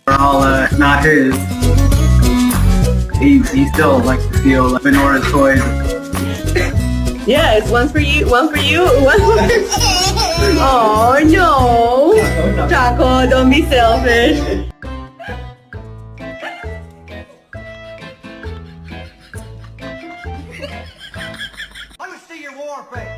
Are all not his. He still likes to steal Minora's toys. Yes, one for you, one for you, one for... Oh no! Chaco, don't be selfish. Let me see your war face.